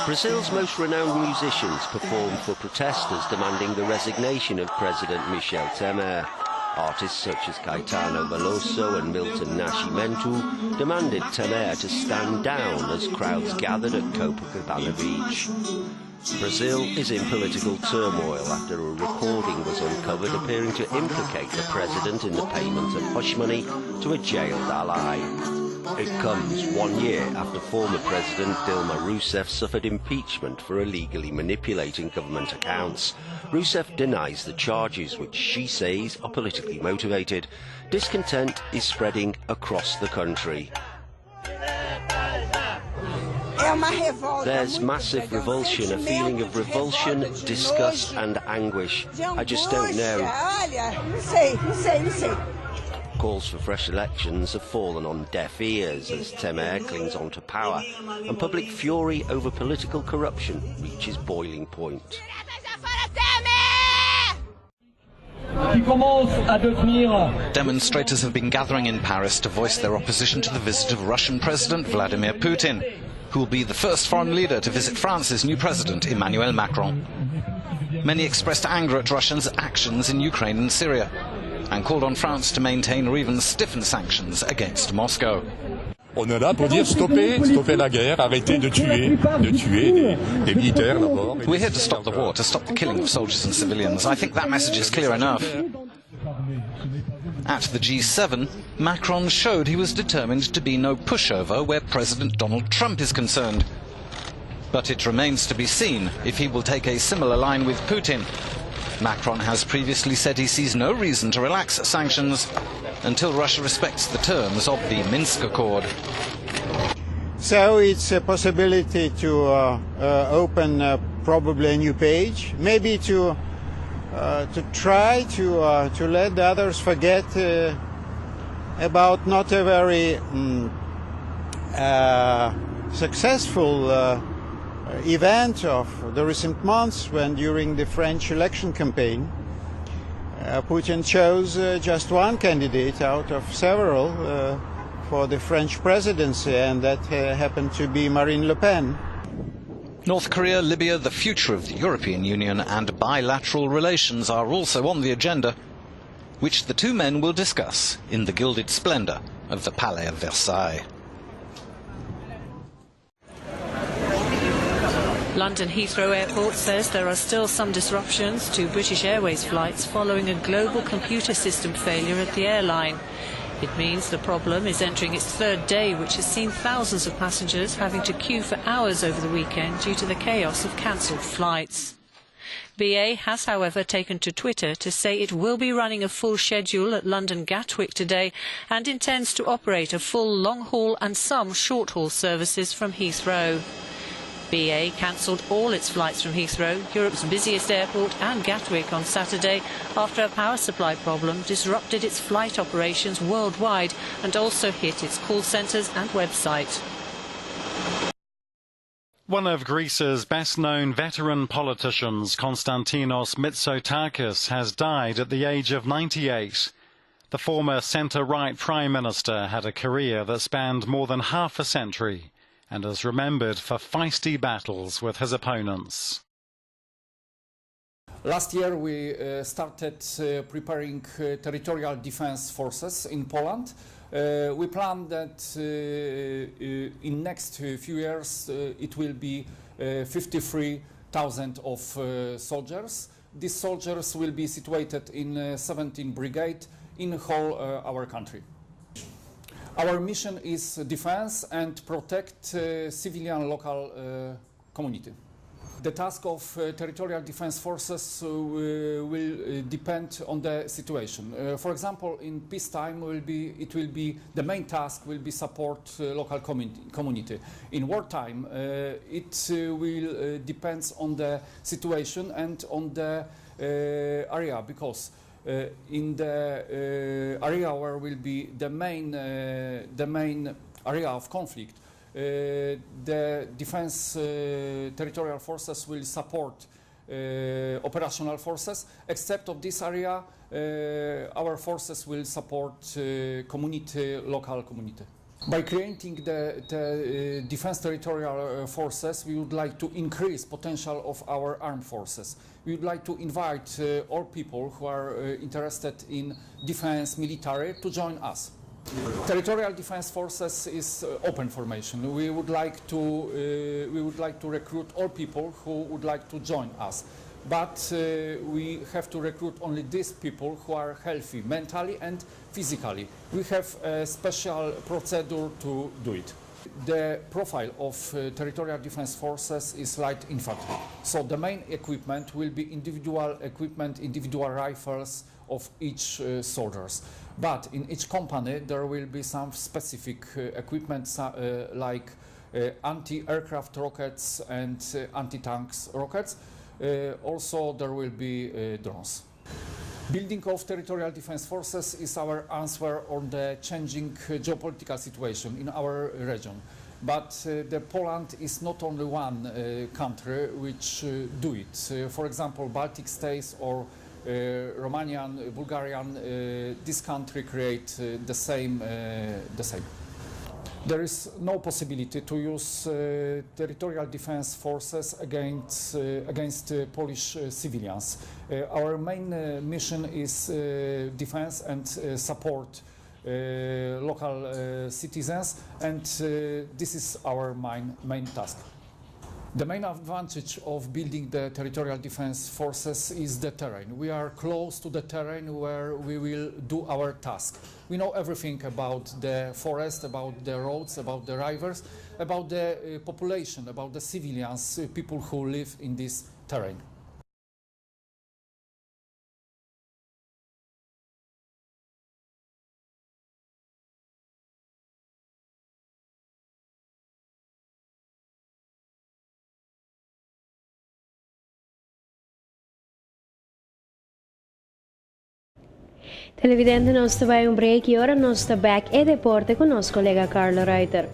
Brazil's most renowned musicians performed for protesters demanding the resignation of President Michel Temer. Artists such as Caetano Veloso and Milton Nascimento demanded Temer to stand down as crowds gathered at Copacabana Beach. Brazil is in political turmoil after a recording was uncovered appearing to implicate the president in the payment of hush money to a jailed ally. It comes 1 year after former President Dilma Rousseff suffered impeachment for illegally manipulating government accounts. Rousseff denies the charges, which she says are politically motivated. Discontent is spreading across the country. There's massive revulsion, a feeling of revulsion, disgust and anguish. I just don't know. Calls for fresh elections have fallen on deaf ears as Temer clings on to power, and public fury over political corruption reaches boiling point. Demonstrators have been gathering in Paris to voice their opposition to the visit of Russian President Vladimir Putin, who will be the first foreign leader to visit France's new president, Emmanuel Macron. Many expressed anger at Russia's actions in Ukraine and Syria, and called on France to maintain or even stiffen sanctions against Moscow. On est là pour dire stopper la guerre, arrêter de tuer des militaires d'abord. We're here to stop the war, to stop the killing of soldiers and civilians. I think that message is clear enough. At the G7, Macron showed he was determined to be no pushover where President Donald Trump is concerned. But it remains to be seen if he will take a similar line with Putin. Macron has previously said he sees no reason to relax sanctions until Russia respects the terms of the Minsk Accord. So it's a possibility to open probably a new page, maybe to try to let the others forget about not a very successful event of the recent months, when during the French election campaign Putin chose just one candidate out of several for the French presidency, and that happened to be Marine Le Pen. North Korea, Libya, the future of the European Union and bilateral relations are also on the agenda, which the two men will discuss in the gilded splendour of the Palais of Versailles. London Heathrow Airport says there are still some disruptions to British Airways flights following a global computer system failure at the airline. It means the problem is entering its third day, which has seen thousands of passengers having to queue for hours over the weekend due to the chaos of cancelled flights. BA has, however, taken to Twitter to say it will be running a full schedule at London Gatwick today and intends to operate a full long-haul and some short-haul services from Heathrow. BA cancelled all its flights from Heathrow, Europe's busiest airport, and Gatwick on Saturday after a power supply problem disrupted its flight operations worldwide and also hit its call centres and website. One of Greece's best-known veteran politicians, Konstantinos Mitsotakis, has died at the age of 98. The former centre-right Prime Minister had a career that spanned more than half a century and is remembered for feisty battles with his opponents. Last year we started preparing territorial defense forces in Poland. We plan that in next few years it will be 53,000 of soldiers. These soldiers will be situated in 17 brigades in whole our country. Our mission is defense and protect civilian local community. The task of territorial defense forces will depend on the situation. For example, in peacetime the main task will be support local community. In wartime, it will depends on the situation and on the area, because in the area where will be the main area of conflict, the defense territorial forces will support operational forces. Except of this area, our forces will support local community. By creating the Defense Territorial Forces, we would like to increase potential of our armed forces. We would like to invite all people who are interested in defense, military, to join us. Territorial Defense Forces is open formation. We would like to recruit all people who would like to join us. But we have to recruit only these people who are healthy mentally and physically. We have a special procedure to do it. The profile of Territorial Defense Forces is light infantry. So the main equipment will be individual equipment, individual rifles of each soldiers. But in each company there will be some specific equipment like anti-aircraft rockets and anti-tanks rockets. Also there will be drones. Building of Territorial Defense Forces is our answer on the changing geopolitical situation in our region. But Poland is not only one country which do it. For example, Baltic states or Romanian, Bulgarian, this country create the same. There is no possibility to use territorial defense forces against Polish civilians. Our main mission is defense and support local citizens, and this is our main task. The main advantage of building the territorial defense forces is the terrain. We are close to the terrain where we will do our task. We know everything about the forest, about the roads, about the rivers, about the population, about the civilians, people who live in this terrain. Televidente, nós vai break e ora nós está back e deporte com nosso colega Carlo Reiter.